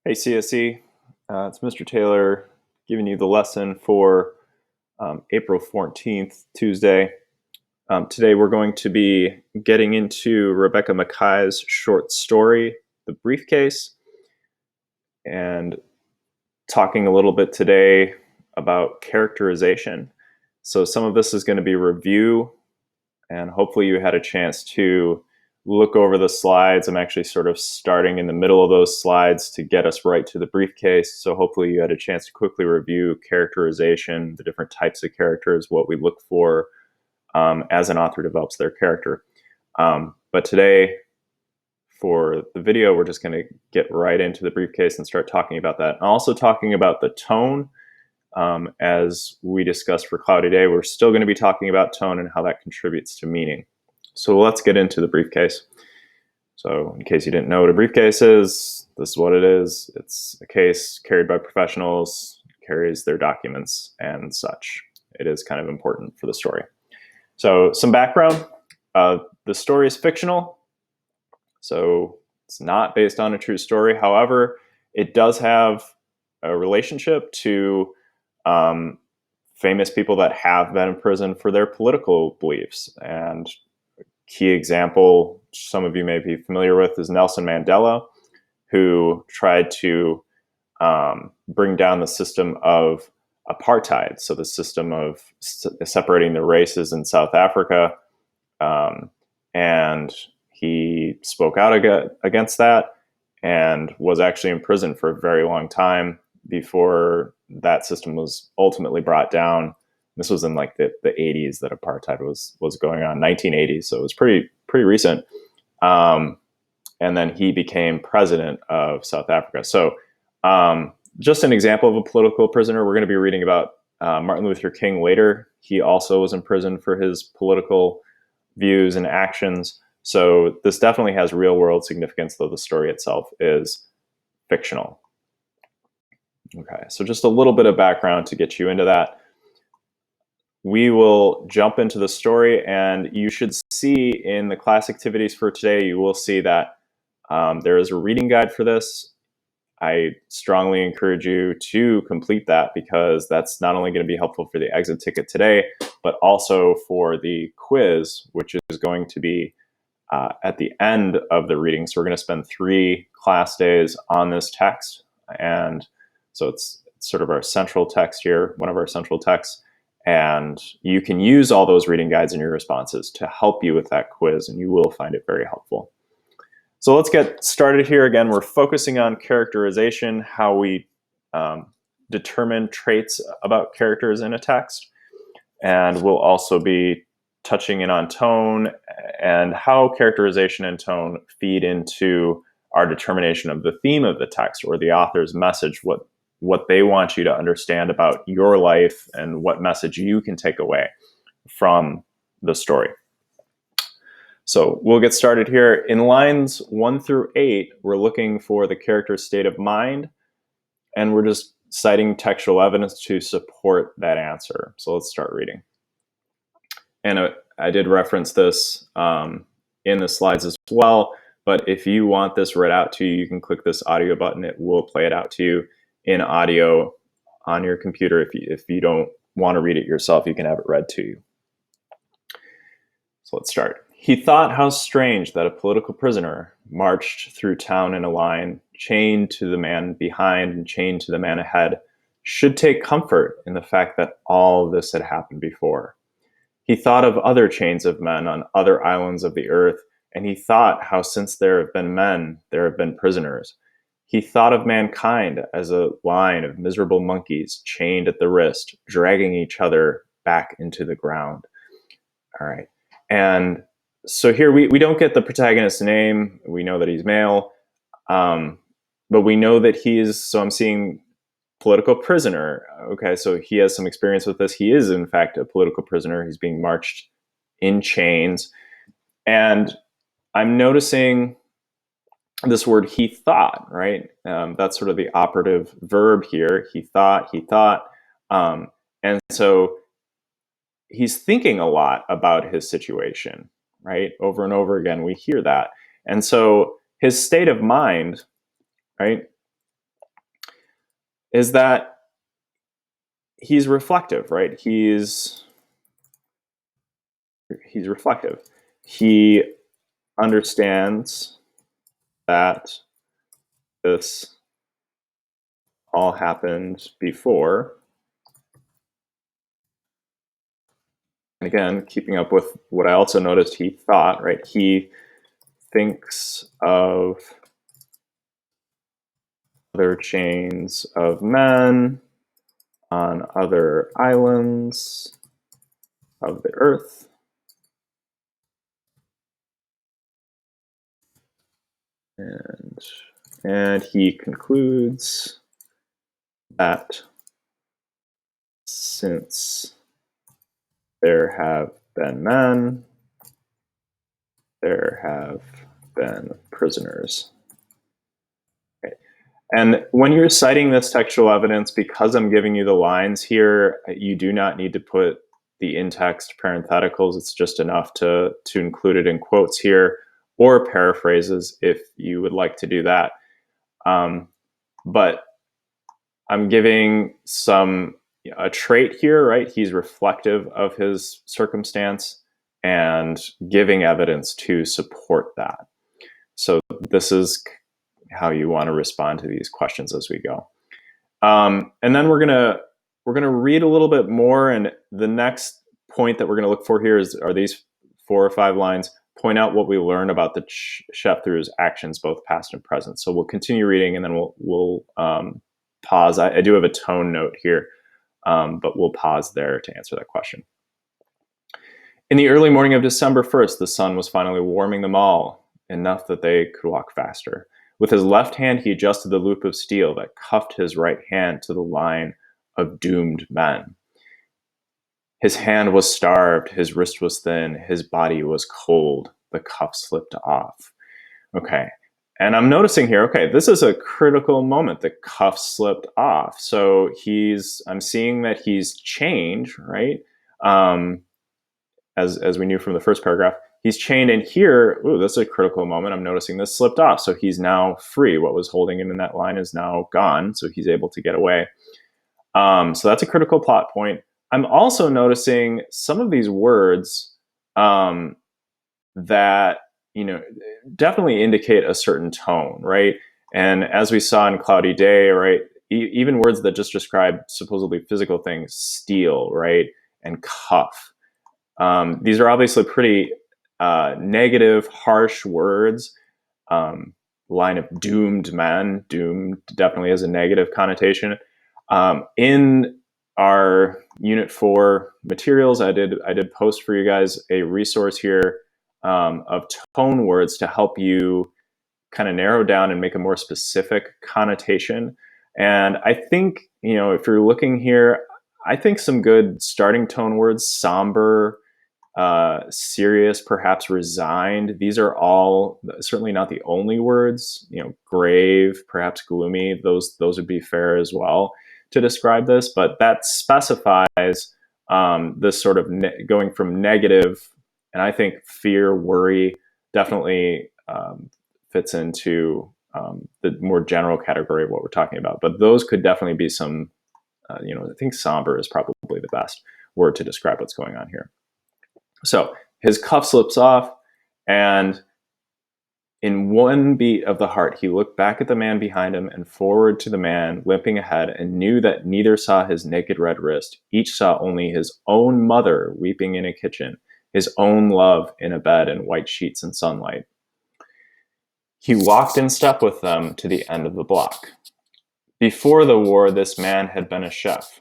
Hey CSE, it's Mr. Taylor giving you the lesson for April 14th, Tuesday. Today we're going to be getting into Rebecca Mackay's short story, The Briefcase, and talking a little bit today about characterization. So some of this is going to be review, and hopefully you had a chance to look over the slides. I'm actually sort of starting in the middle of those slides to get us right to the briefcase. So hopefully you had a chance to quickly review characterization, the different types of characters, what we look for as an author develops their character. But today, for the video, we're just going to get right into the briefcase and start talking about that. And also talking about the tone. As we discussed for Cloudy Day, we're still going to be talking about tone and how that contributes to meaning. So let's get into the briefcase. So in case you didn't know what a briefcase is, this is what it is. It's a case carried by professionals, carries their documents and such. It is kind of important for the story. So some background. The story is fictional, so it's not based on a true story. However, it does have a relationship to famous people that have been in prison for their political beliefs. And key example some of you may be familiar with is Nelson Mandela, who tried to bring down the system of apartheid, so the system of separating the races in South Africa. And he spoke out against that and was actually in prison for a very long time before that system was ultimately brought down. This was in like the 80s that apartheid was going on, 1980s, so it was pretty recent. And then he became president of South Africa. So just an example of a political prisoner. We're going to be reading about Martin Luther King later. He also was in prison for his political views and actions. So this definitely has real world significance, though the story itself is fictional. Okay, so just a little bit of background to get you into that. We will jump into the story, and you should see in the class activities for today, you will see that there is a reading guide for this. I strongly encourage you to complete that because that's not only going to be helpful for the exit ticket today, but also for the quiz, which is going to be at the end of the reading. So we're going to spend 3 class days on this text. And so it's sort of our central text here, one of our central texts. And you can use all those reading guides in your responses to help you with that quiz, and you will find it very helpful. So let's get started here. Again, we're focusing on characterization, how we determine traits about characters in a text. And we'll also be touching in on tone and how characterization and tone feed into our determination of the theme of the text or the author's message, what they want you to understand about your life and what message you can take away from the story. So we'll get started here. In lines 1 through 8, we're looking for the character's state of mind, and we're just citing textual evidence to support that answer. So let's start reading. And I did reference this in the slides as well, but if you want this read out to you, you can click this audio button. It will play it out to you in audio on your computer. If you don't want to read it yourself, you can have it read to you. So let's start. He thought how strange that a political prisoner marched through town in a line, chained to the man behind and chained to the man ahead, should take comfort in the fact that all this had happened before. He thought of other chains of men on other islands of the earth, and he thought how since there have been men, there have been prisoners. He thought of mankind as a line of miserable monkeys chained at the wrist, dragging each other back into the ground. All right. And so here we don't get the protagonist's name. We know that he's male, but we know that so I'm seeing political prisoner. Okay, so he has some experience with this. He is, in fact, a political prisoner. He's being marched in chains. And I'm noticing this word, he thought, right? That's sort of the operative verb here. He thought. And so he's thinking a lot about his situation, right? Over and over again, we hear that. And so his state of mind, right? is that he's reflective, right? He's reflective. He understands that this all happened before. And again, keeping up with what I also noticed he thought, right? He thinks of other chains of men on other islands of the earth. And he concludes that since there have been men, there have been prisoners. Okay. And when you're citing this textual evidence, because I'm giving you the lines here, you do not need to put the in-text parentheticals. It's just enough to include it in quotes here, or paraphrases if you would like to do that. But I'm giving a trait here, right? He's reflective of his circumstance and giving evidence to support that. So this is how you want to respond to these questions as we go. And then we're gonna read a little bit more, and the next point that we're gonna look for here are these 4 or 5 lines. Point out what we learn about the chef through his actions, both past and present. So we'll continue reading, and then we'll pause. I do have a tone note here, but we'll pause there to answer that question. In the early morning of December 1st, the sun was finally warming them all, enough that they could walk faster. With his left hand, he adjusted the loop of steel that cuffed his right hand to the line of doomed men. His hand was starved, his wrist was thin, his body was cold. The cuff slipped off. Okay. And I'm noticing here, okay, this is a critical moment. The cuff slipped off. So I'm seeing that he's chained, right? As we knew from the first paragraph, he's chained, and here, ooh, this is a critical moment. I'm noticing this slipped off. So he's now free. What was holding him in that line is now gone. So he's able to get away. So that's a critical plot point. I'm also noticing some of these words that, definitely indicate a certain tone, right? And as we saw in Cloudy Day, right, even words that just describe supposedly physical things, steel, right, and cuff. These are obviously pretty negative, harsh words. Line of doomed men, doomed definitely has a negative connotation. In our Unit 4 materials, I did post for you guys a resource here of tone words to help you kind of narrow down and make a more specific connotation. And I think, if you're looking here, I think some good starting tone words: somber, serious, perhaps resigned. These are all certainly not the only words. Grave, perhaps gloomy. Those would be fair as well to describe this, but that specifies this sort of going from negative, and I think fear, worry definitely fits into the more general category of what we're talking about. But those could definitely be some, I think somber is probably the best word to describe what's going on here. So his cuff slips off, and in one beat of the heart, he looked back at the man behind him and forward to the man limping ahead, and knew that neither saw his naked red wrist. Each saw only his own mother weeping in a kitchen, his own love in a bed in white sheets and sunlight. He walked in step with them to the end of the block. Before the war, this man had been a chef,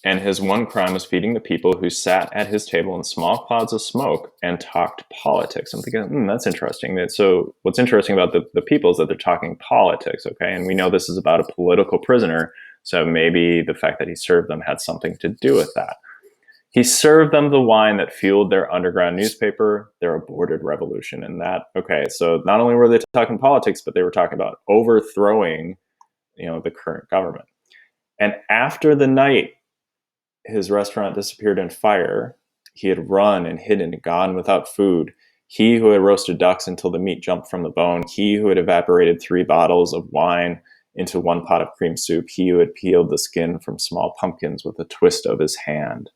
and his one crime was feeding the people who sat at his table in small clouds of smoke and talked politics. I'm thinking, that's interesting. So what's interesting about the people is that they're talking politics, okay? And we know this is about a political prisoner, so maybe the fact that he served them had something to do with that. He served them the wine that fueled their underground newspaper, their aborted revolution. And that, okay, so not only were they talking politics, but they were talking about overthrowing, the current government. And after the night his restaurant disappeared in fire, he had run and hidden and gone without food. He who had roasted ducks until the meat jumped from the bone, he who had evaporated 3 bottles of wine into one pot of cream soup, he who had peeled the skin from small pumpkins with a twist of his hand.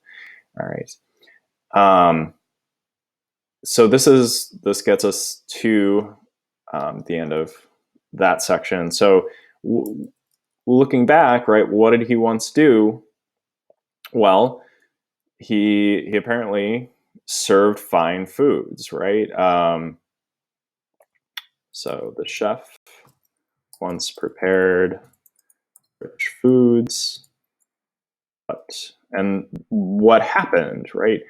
All right. So this gets us to the end of that section. So looking back, right, what did he once do? Well, he apparently served fine foods, right? So the chef once prepared rich foods, and what happened, right?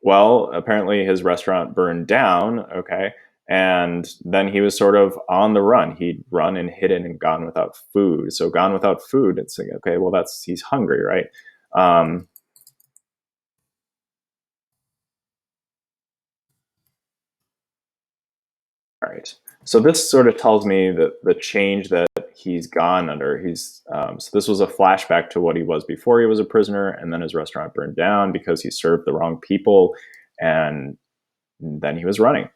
Well, apparently his restaurant burned down, okay, and then he was sort of on the run. He'd run and hidden and gone without food. So gone without food, it's like, okay, well, he's hungry, right? All right. So this sort of tells me that the change that he's gone under. So this was a flashback to what he was before he was a prisoner, and then his restaurant burned down because he served the wrong people, and then he was running.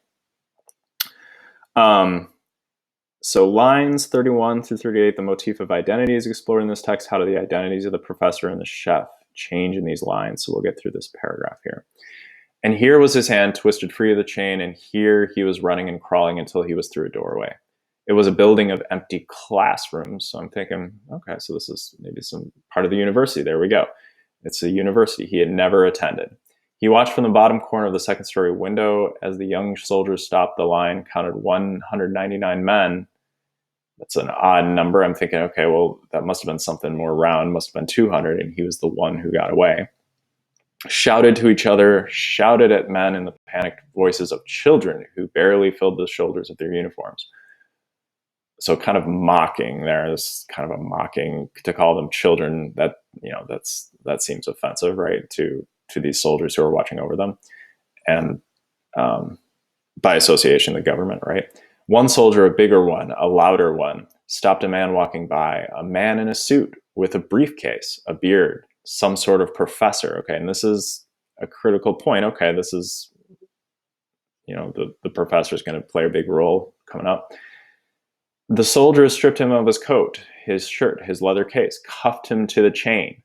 So lines 31 through 38, the motif of identity is explored in this text. How do the identities of the professor and the chef change in these lines? So we'll get through this paragraph here. And here was his hand twisted free of the chain, and here he was running and crawling until he was through a doorway. It was a building of empty classrooms. So I'm thinking, okay, so this is maybe some part of the university. There we go. It's a university he had never attended. He watched from the bottom corner of the second story window as the young soldiers stopped the line, counted 199 men. That's an odd number. I'm thinking, okay, well, that must have been something more round, must have been 200, and he was the one who got away. Shouted to each other, shouted at men in the panicked voices of children who barely filled the shoulders of their uniforms. So kind of mocking there. This kind of a mocking to call them children. That that seems offensive, right? To these soldiers who are watching over them, and by association, the government, right? One soldier, a bigger one, a louder one, stopped a man walking by, a man in a suit with a briefcase, a beard, some sort of professor. Okay, and this is a critical point. Okay, this is, the professor is going to play a big role coming up. The soldiers stripped him of his coat, his shirt, his leather case, cuffed him to the chain.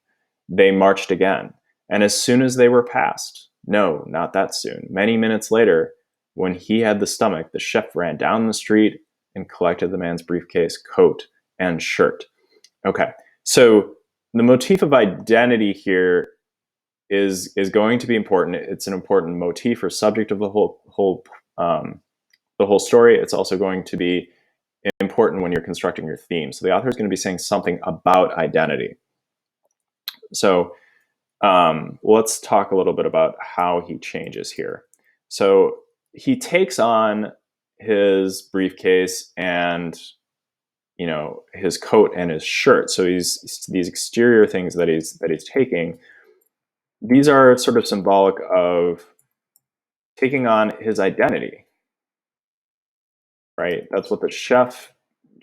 They marched again. And as soon as they were past, no, not that soon, many minutes later, when he had the stomach, the chef ran down the street and collected the man's briefcase, coat, and shirt. Okay, so the motif of identity here is going to be important. It's an important motif or subject of the whole story. It's also going to be important when you're constructing your theme. So the author is going to be saying something about identity. So let's talk a little bit about how he changes here. So he takes on his briefcase and his coat and his shirt. So he's these exterior things that he's taking. These are sort of symbolic of taking on his identity, right? That's what the chef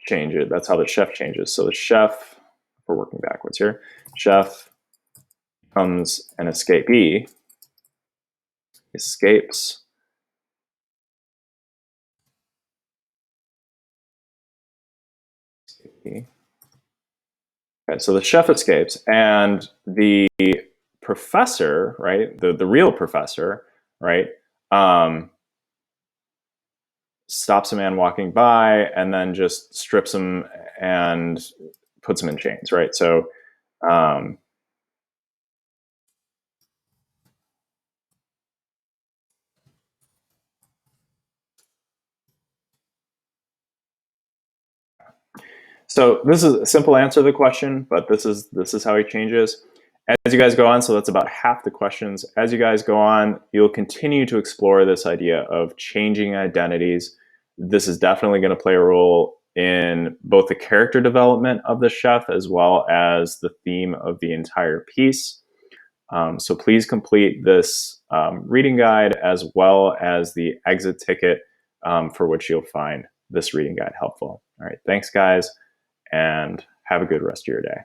changes. That's how the chef changes. So the chef, we're working backwards here. Chef becomes an escapee, escapes. Okay, so the chef escapes, and the professor, right, the real professor, right, stops a man walking by and then just strips him and puts him in chains, right? So so this is a simple answer to the question, but this is how he changes. As you guys go on, so that's about half the questions. As you guys go on, you'll continue to explore this idea of changing identities. This is definitely going to play a role in both the character development of the chef as well as the theme of the entire piece. So please complete this reading guide as well as the exit ticket, for which you'll find this reading guide helpful. All right, thanks guys, and have a good rest of your day.